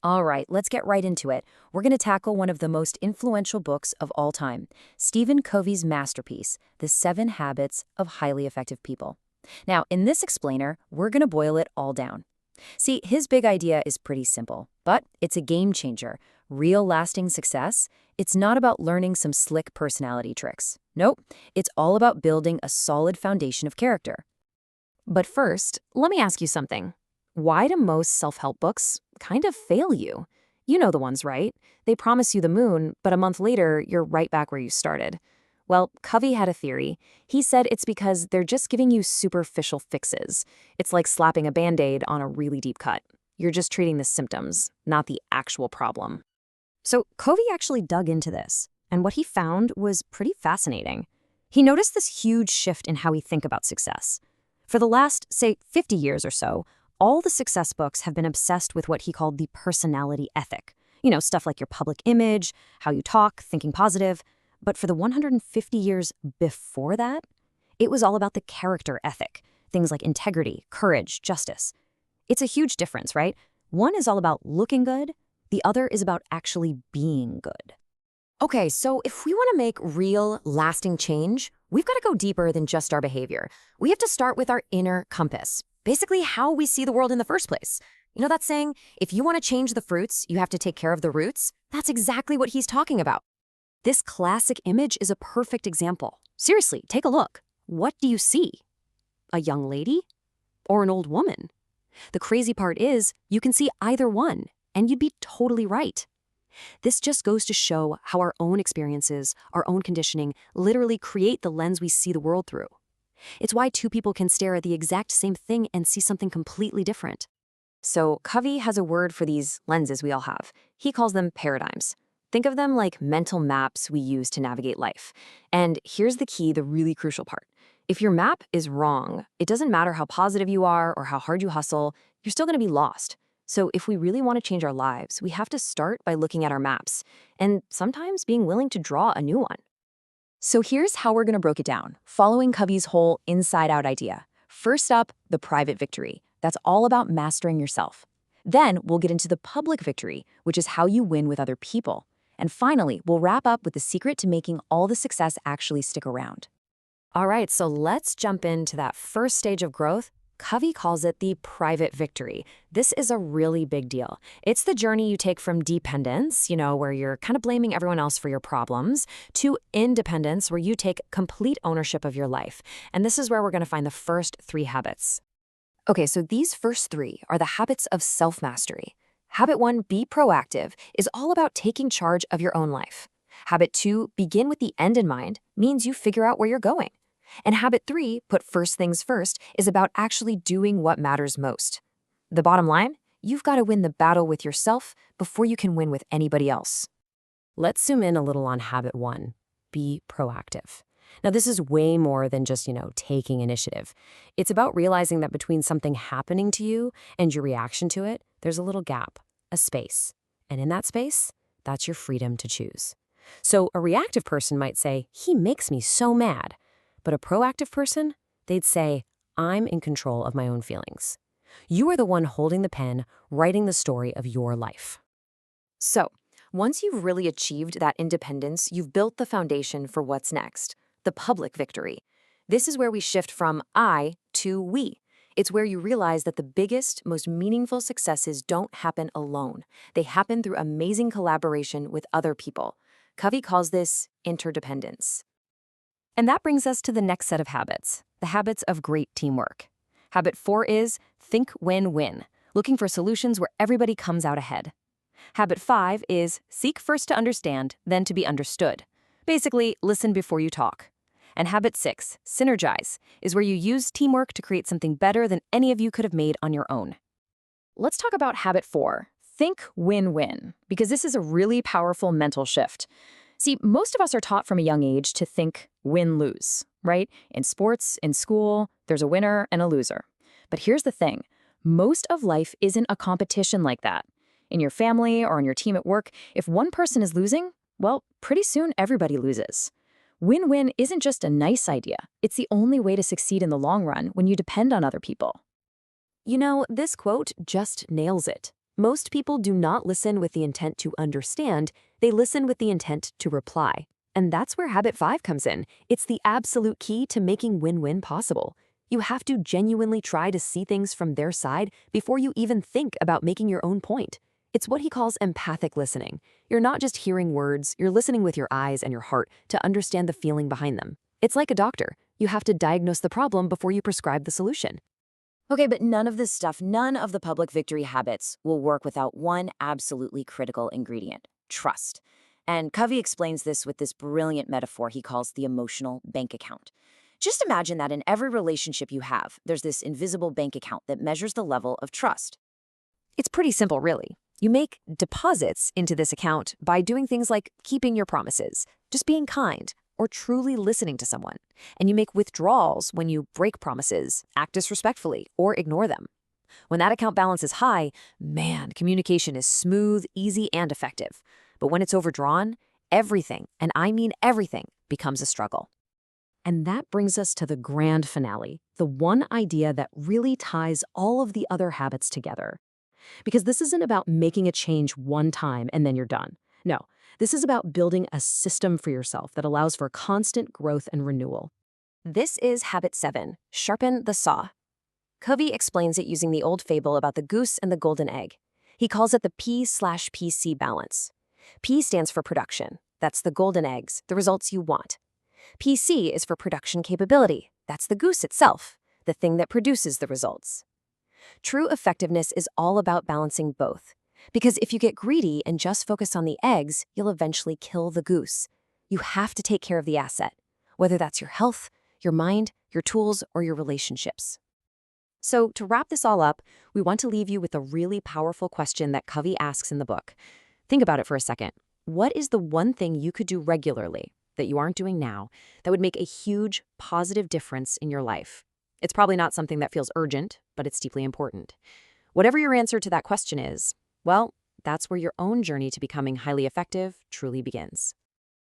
All right, let's get right into it. We're going to tackle one of the most influential books of all time, Stephen Covey's masterpiece, The 7 Habits of Highly Effective People. Now, in this explainer, we're going to boil it all down. See, his big idea is pretty simple, but it's a game changer. Real lasting success, it's not about learning some slick personality tricks. Nope, it's all about building a solid foundation of character. But first, let me ask you something. Why do most self-help books kind of fail you? You know the ones, right? They promise you the moon, but a month later, you're right back where you started. Well, Covey had a theory. He said it's because they're just giving you superficial fixes. It's like slapping a Band-Aid on a really deep cut. You're just treating the symptoms, not the actual problem. So Covey actually dug into this, and what he found was pretty fascinating. He noticed this huge shift in how we think about success. For the last, say, 50 years or so, all the success books have been obsessed with what he called the personality ethic. You know, stuff like your public image, how you talk, thinking positive. But for the 150 years before that, it was all about the character ethic, things like integrity, courage, justice. It's a huge difference, right? One is all about looking good, the other is about actually being good. Okay, so if we want to make real, lasting change, we've got to go deeper than just our behavior. We have to start with our inner compass. Basically, how we see the world in the first place. You know that saying, if you want to change the fruits, you have to take care of the roots? That's exactly what he's talking about. This classic image is a perfect example. Seriously, take a look. What do you see? A young lady? Or an old woman? The crazy part is, you can see either one, and you'd be totally right. This just goes to show how our own experiences, our own conditioning, literally create the lens we see the world through. It's why two people can stare at the exact same thing and see something completely different. So Covey has a word for these lenses we all have. He calls them paradigms. Think of them like mental maps we use to navigate life. And here's the key, the really crucial part. If your map is wrong, it doesn't matter how positive you are or how hard you hustle, you're still going to be lost. So if we really want to change our lives, we have to start by looking at our maps and sometimes being willing to draw a new one. So here's how we're going to break it down, following Covey's whole inside-out idea. First up, the private victory. That's all about mastering yourself. Then we'll get into the public victory, which is how you win with other people. And finally, we'll wrap up with the secret to making all the success actually stick around. All right, so let's jump into that first stage of growth. Covey calls it the private victory. This is a really big deal. It's the journey you take from dependence, where you're kind of blaming everyone else for your problems, to independence, where you take complete ownership of your life. And this is where we're going to find the first 3 habits. Okay, so these first 3 are the habits of self-mastery. Habit 1, be proactive, is all about taking charge of your own life. Habit 2, begin with the end in mind, means you figure out where you're going. And habit 3, put first things first, is about actually doing what matters most. The bottom line, you've got to win the battle with yourself before you can win with anybody else. Let's zoom in a little on habit 1, be proactive. Now, this is way more than just, taking initiative. It's about realizing that between something happening to you and your reaction to it, there's a little gap, a space. And in that space, that's your freedom to choose. So a reactive person might say, he makes me so mad. But a proactive person, they'd say, I'm in control of my own feelings. You are the one holding the pen, writing the story of your life. So, once you've really achieved that independence, you've built the foundation for what's next, the public victory. This is where we shift from I to we. It's where you realize that the biggest, most meaningful successes don't happen alone. They happen through amazing collaboration with other people. Covey calls this interdependence. And that brings us to the next set of habits, the habits of great teamwork. Habit 4 is think win-win, looking for solutions where everybody comes out ahead. Habit 5 is seek first to understand, then to be understood. Basically, listen before you talk. And habit 6, synergize, is where you use teamwork to create something better than any of you could have made on your own. Let's talk about habit 4, think win-win, because this is a really powerful mental shift. See, most of us are taught from a young age to think win-lose, right? In sports, in school, there's a winner and a loser. But here's the thing. Most of life isn't a competition like that. In your family or on your team at work, if one person is losing, well, pretty soon everybody loses. Win-win isn't just a nice idea. It's the only way to succeed in the long run when you depend on other people. This quote just nails it. Most people do not listen with the intent to understand, they listen with the intent to reply. And that's where habit 5 comes in. It's the absolute key to making win-win possible. You have to genuinely try to see things from their side before you even think about making your own point. It's what he calls empathic listening. You're not just hearing words, you're listening with your eyes and your heart to understand the feeling behind them. It's like a doctor. You have to diagnose the problem before you prescribe the solution. Okay, but none of this stuff, none of the public victory habits will work without one absolutely critical ingredient: trust. And Covey explains this with this brilliant metaphor he calls the emotional bank account. Just imagine that in every relationship you have, there's this invisible bank account that measures the level of trust. It's pretty simple, really. You make deposits into this account by doing things like keeping your promises, just being kind, or truly listening to someone. And you make withdrawals when you break promises, act disrespectfully, or ignore them. When that account balance is high, man, communication is smooth, easy, and effective. But when it's overdrawn, everything, and I mean everything, becomes a struggle. And that brings us to the grand finale, the one idea that really ties all of the other habits together. Because this isn't about making a change one time and then you're done. No, this is about building a system for yourself that allows for constant growth and renewal. This is habit 7, sharpen the saw. Covey explains it using the old fable about the goose and the golden egg. He calls it the P/PC balance. P stands for production. That's the golden eggs, the results you want. PC is for production capability. That's the goose itself, the thing that produces the results. True effectiveness is all about balancing both. Because if you get greedy and just focus on the eggs, you'll eventually kill the goose. You have to take care of the asset, whether that's your health, your mind, your tools, or your relationships. So to wrap this all up, we want to leave you with a really powerful question that Covey asks in the book. Think about it for a second. What is the one thing you could do regularly that you aren't doing now that would make a huge positive difference in your life? It's probably not something that feels urgent, but it's deeply important. Whatever your answer to that question is, well, that's where your own journey to becoming highly effective truly begins.